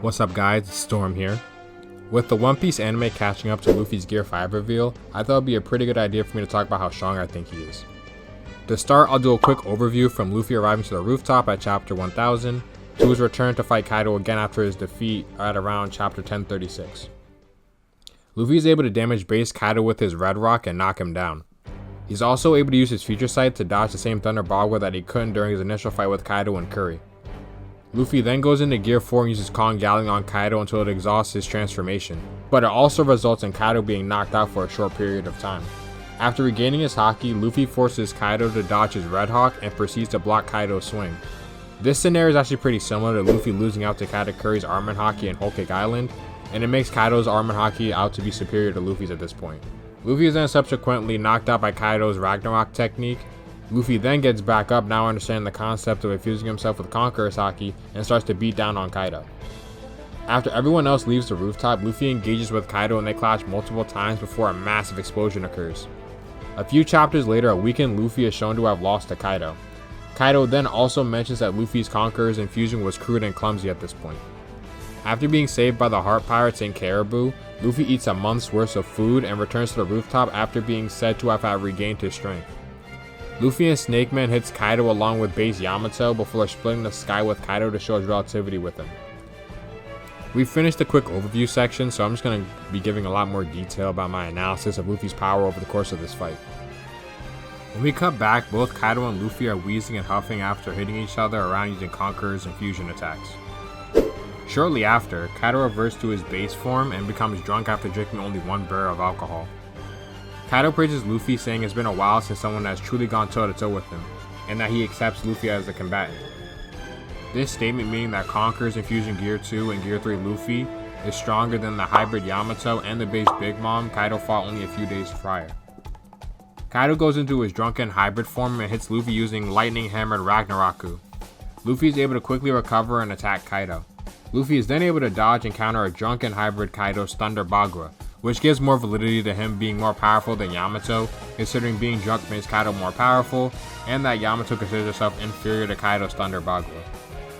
What's up guys, it's Storm here. With the One Piece anime catching up to Luffy's Gear 5 reveal, I thought it would be a pretty good idea for me to talk about how strong I think he is. To start, I'll do a quick overview from Luffy arriving to the rooftop at chapter 1000, to his return to fight Kaido again after his defeat at around chapter 1036. Luffy is able to damage base Kaido with his Red Rock and knock him down. He's also able to use his future sight to dodge the same Thunder Bagua that he couldn't during his initial fight with Kaido and Curry. Luffy then goes into Gear 4 and uses Kong Galleon on Kaido until it exhausts his transformation, but it also results in Kaido being knocked out for a short period of time. After regaining his Haki, Luffy forces Kaido to dodge his Red Hawk and proceeds to block Kaido's swing. This scenario is actually pretty similar to Luffy losing out to Katakuri's Curry's Armament Haki in Egghead Island, and it makes Kaido's Armament Haki out to be superior to Luffy's at this point. Luffy is then subsequently knocked out by Kaido's Ragnarok technique. Luffy then gets back up, now understanding the concept of infusing himself with Conqueror's Haki, and starts to beat down on Kaido. After everyone else leaves the rooftop, Luffy engages with Kaido and they clash multiple times before a massive explosion occurs. A few chapters later, a weakened Luffy is shown to have lost to Kaido. Kaido then also mentions that Luffy's Conqueror's infusion was crude and clumsy at this point. After being saved by the Heart Pirates in Caribou, Luffy eats a month's worth of food and returns to the rooftop after being said to have regained his strength. Luffy and Snake Man hits Kaido along with base Yamato before splitting the sky with Kaido to show his relativity with him. We've finished the quick overview section, so I'm just going to be giving a lot more detail about my analysis of Luffy's power over the course of this fight. When we cut back, both Kaido and Luffy are wheezing and huffing after hitting each other around using Conqueror's and fusion attacks. Shortly after, Kaido reverts to his base form and becomes drunk after drinking only one barrel of alcohol. Kaido praises Luffy, saying it's been a while since someone has truly gone toe-to-toe with him, and that he accepts Luffy as a combatant. This statement meaning that Conqueror's Infusion Gear 2 and Gear 3 Luffy is stronger than the hybrid Yamato and the base Big Mom Kaido fought only a few days prior. Kaido goes into his drunken hybrid form and hits Luffy using Lightning Hammered Ragnaroku. Luffy is able to quickly recover and attack Kaido. Luffy is then able to dodge and counter a drunken hybrid Kaido's Thunder Bagua, which gives more validity to him being more powerful than Yamato, considering being drunk makes Kaido more powerful, and that Yamato considers herself inferior to Kaido's Thunder Bagua.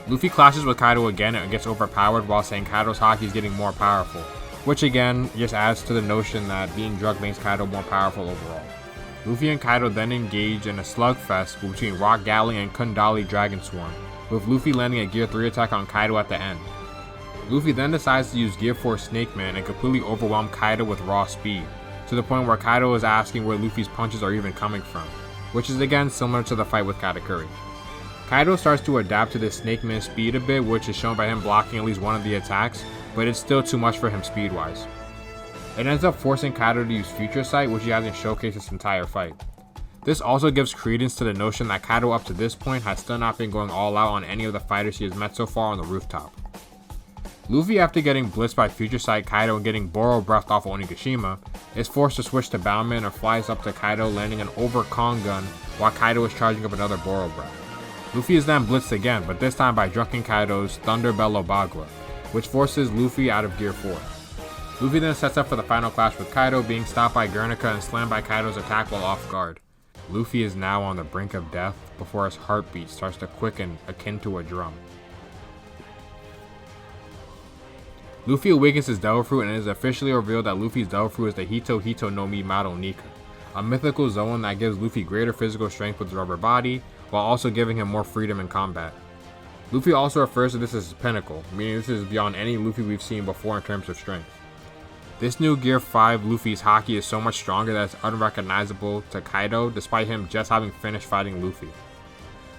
Luffy clashes with Kaido again and gets overpowered while saying Kaido's Haki is getting more powerful, which again just adds to the notion that being drunk makes Kaido more powerful overall. Luffy and Kaido then engage in a slugfest between Rock Galley and Kundali Dragon Swarm, with Luffy landing a Gear 3 attack on Kaido at the end. Luffy then decides to use Gear 4 Snake Man and completely overwhelm Kaido with raw speed, to the point where Kaido is asking where Luffy's punches are even coming from, which is again similar to the fight with Katakuri. Kaido starts to adapt to this Snake Man speed a bit, which is shown by him blocking at least one of the attacks, but it's still too much for him speed wise. It ends up forcing Kaido to use Future Sight, which he hasn't showcased this entire fight. This also gives credence to the notion that Kaido up to this point has still not been going all out on any of the fighters he has met so far on the rooftop. Luffy, after getting blitzed by Future Sight Kaido and getting Boro breathed off Onigashima, is forced to switch to Bowman and flies up to Kaido, landing an over Kong gun while Kaido is charging up another Boro breath. Luffy is then blitzed again, but this time by drunken Kaido's Thunder Bellow Bagua, which forces Luffy out of Gear 4. Luffy then sets up for the final clash with Kaido, being stopped by Guernica and slammed by Kaido's attack while off guard. Luffy is now on the brink of death before his heartbeat starts to quicken akin to a drum. Luffy awakens his Devil Fruit and it is officially revealed that Luffy's Devil Fruit is the Hito Hito no Mi Mado Nika, a mythical zone that gives Luffy greater physical strength with his rubber body, while also giving him more freedom in combat. Luffy also refers to this as his pinnacle, meaning this is beyond any Luffy we've seen before in terms of strength. This new Gear 5 Luffy's Haki is so much stronger that it's unrecognizable to Kaido despite him just having finished fighting Luffy.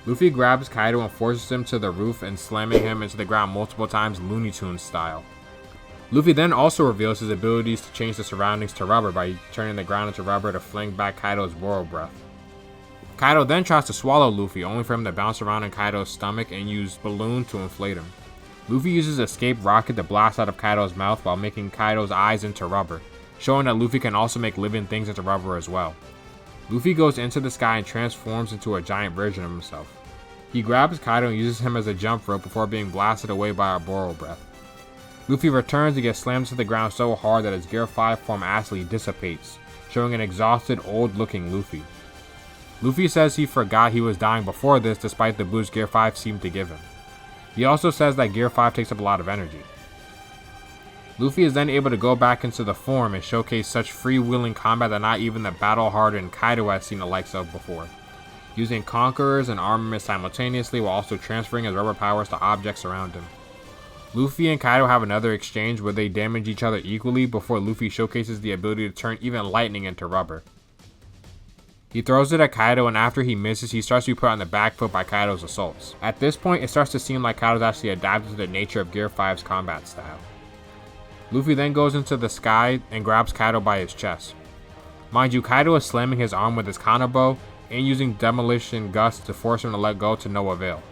Luffy grabs Kaido and forces him to the roof and slamming him into the ground multiple times Looney Tunes style. Luffy then also reveals his abilities to change the surroundings to rubber by turning the ground into rubber to fling back Kaido's Boro breath. Kaido then tries to swallow Luffy, only for him to bounce around in Kaido's stomach and use Balloon to inflate him. Luffy uses Escape Rocket to blast out of Kaido's mouth while making Kaido's eyes into rubber, showing that Luffy can also make living things into rubber as well. Luffy goes into the sky and transforms into a giant version of himself. He grabs Kaido and uses him as a jump rope before being blasted away by a Boro breath. Luffy returns and gets slammed to the ground so hard that his Gear 5 form actually dissipates, showing an exhausted, old-looking Luffy. Luffy says he forgot he was dying before this despite the boost Gear 5 seemed to give him. He also says that Gear 5 takes up a lot of energy. Luffy is then able to go back into the form and showcase such freewheeling combat that not even the battle-hardened Kaido has seen the likes of before, using conquerors and armament simultaneously while also transferring his rubber powers to objects around him. Luffy and Kaido have another exchange where they damage each other equally before Luffy showcases the ability to turn even lightning into rubber. He throws it at Kaido, and after he misses, he starts to be put on the back foot by Kaido's assaults. At this point, it starts to seem like Kaido's actually adapted to the nature of Gear 5's combat style. Luffy then goes into the sky and grabs Kaido by his chest. Mind you, Kaido is slamming his arm with his counterbow and using demolition gust to force him to let go to no avail.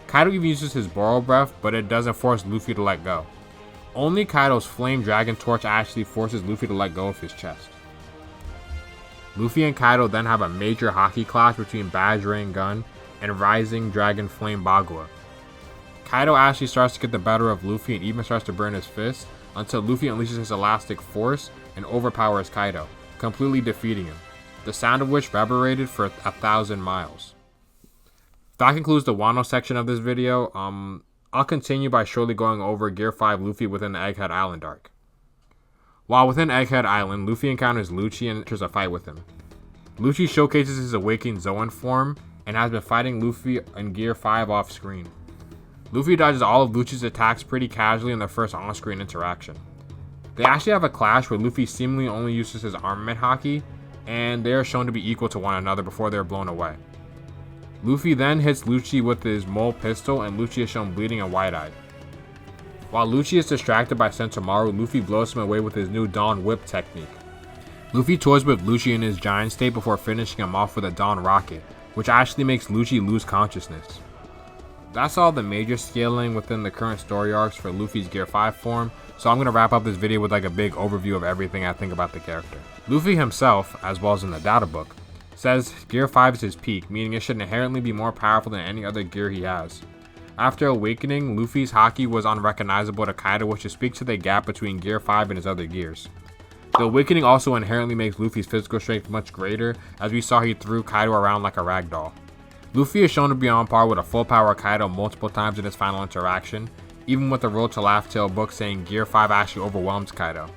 Kaido even uses his borrow breath, but it doesn't force Luffy to let go. Only Kaido's flame dragon torch actually forces Luffy to let go of his chest. Luffy and Kaido then have a major hockey clash between Badge Rain Gun and Rising Dragon Flame Bagua. Kaido actually starts to get the better of Luffy and even starts to burn his fist until Luffy unleashes his elastic force and overpowers Kaido, completely defeating him, the sound of which reverberated for 1,000 miles. That concludes the Wano section of this video. I'll continue by shortly going over Gear 5 Luffy within the Egghead Island arc. While within Egghead Island, Luffy encounters Lucci and enters a fight with him. Lucci showcases his awakened Zoan form and has been fighting Luffy in Gear 5 off screen. Luffy dodges all of Lucci's attacks pretty casually in their first on-screen interaction. They actually have a clash where Luffy seemingly only uses his armament haki, and they are shown to be equal to one another before they are blown away. Luffy then hits Lucci with his mole pistol, and Lucci is shown bleeding and wide-eyed. While Lucci is distracted by Sentomaru, Luffy blows him away with his new Dawn Whip technique. Luffy toys with Lucci in his giant state before finishing him off with a Dawn Rocket, which actually makes Lucci lose consciousness. That's all the major scaling within the current story arcs for Luffy's Gear 5 form, so I'm going to wrap up this video with like a big overview of everything I think about the character. Luffy himself, as well as in the data book, says Gear 5 is his peak, meaning it should inherently be more powerful than any other gear he has. After awakening, Luffy's haki was unrecognizable to Kaido, which speaks to the gap between Gear 5 and his other gears. The awakening also inherently makes Luffy's physical strength much greater, as we saw he threw Kaido around like a ragdoll. Luffy is shown to be on par with a full power Kaido multiple times in his final interaction, even with the Road to Laugh Tale book saying Gear 5 actually overwhelms Kaido.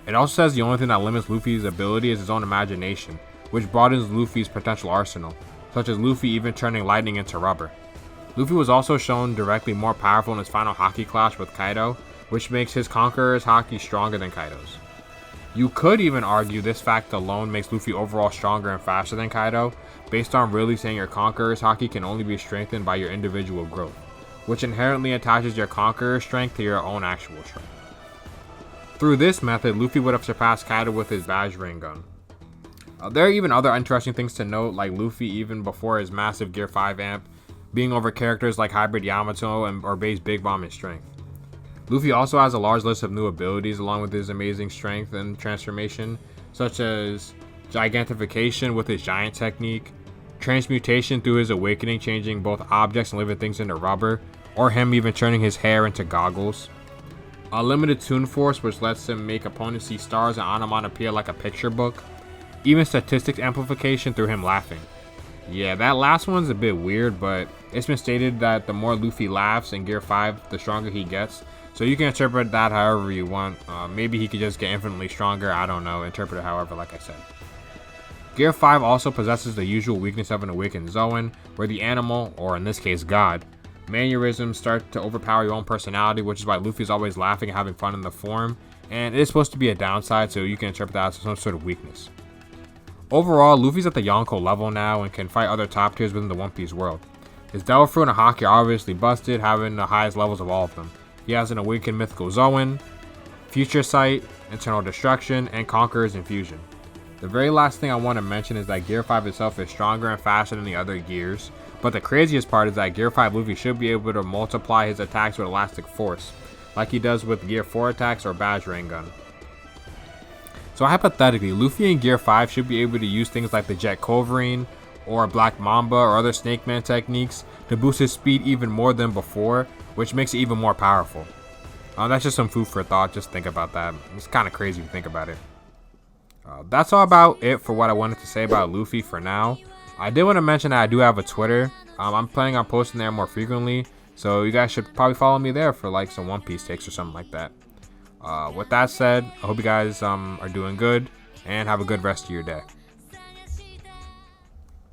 It also says the only thing that limits Luffy's ability is his own imagination, which broadens Luffy's potential arsenal, such as Luffy even turning lightning into rubber. Luffy was also shown directly more powerful in his final haki clash with Kaido, which makes his Conqueror's haki stronger than Kaido's. You could even argue this fact alone makes Luffy overall stronger and faster than Kaido, based on really saying your Conqueror's haki can only be strengthened by your individual growth, which inherently attaches your Conqueror's strength to your own actual strength. Through this method, Luffy would have surpassed Kaido with his Badge Rain Gun. There are even other interesting things to note, like Luffy even before his massive Gear 5 amp, being over characters like Hybrid Yamato or Base Big Bomb in strength. Luffy also has a large list of new abilities along with his amazing strength and transformation, such as Gigantification with his giant technique, Transmutation through his awakening changing both objects and living things into rubber, or him even turning his hair into goggles. Unlimited Toon Force, which lets him make opponents see stars and onomatopoeia like a picture book. Even Statistics Amplification through him laughing. Yeah, that last one's a bit weird, but it's been stated that the more Luffy laughs in Gear 5, the stronger he gets. So you can interpret that however you want. Maybe he could just get infinitely stronger, I don't know, interpret it however like I said. Gear 5 also possesses the usual weakness of an awakened Zoan, where the animal, or in this case God, mannerisms start to overpower your own personality, which is why Luffy's always laughing and having fun in the form, and it is supposed to be a downside, so you can interpret that as some sort of weakness. Overall, Luffy's at the Yonko level now and can fight other top tiers within the One Piece world. His Devil Fruit and Haki are obviously busted, having the highest levels of all of them. He has an awakened mythical Zoan, Future Sight, Internal Destruction, and Conqueror's Infusion. The very last thing I want to mention is that Gear 5 itself is stronger and faster than the other gears, but the craziest part is that Gear 5 Luffy should be able to multiply his attacks with Elastic Force, like he does with Gear 4 attacks or Badge Rain Gun. So hypothetically, Luffy in Gear 5 should be able to use things like the Jet Culverin or Black Mamba or other Snake Man techniques to boost his speed even more than before, which makes it even more powerful. That's just some food for thought, just think about that. It's kind of crazy if you think about it. That's all about it for what I wanted to say about Luffy for now. I did want to mention that I do have a Twitter. I'm planning on posting there more frequently, So you guys should probably follow me there for like some One Piece takes or something like that. With that said, I hope you guys are doing good and have a good rest of your day.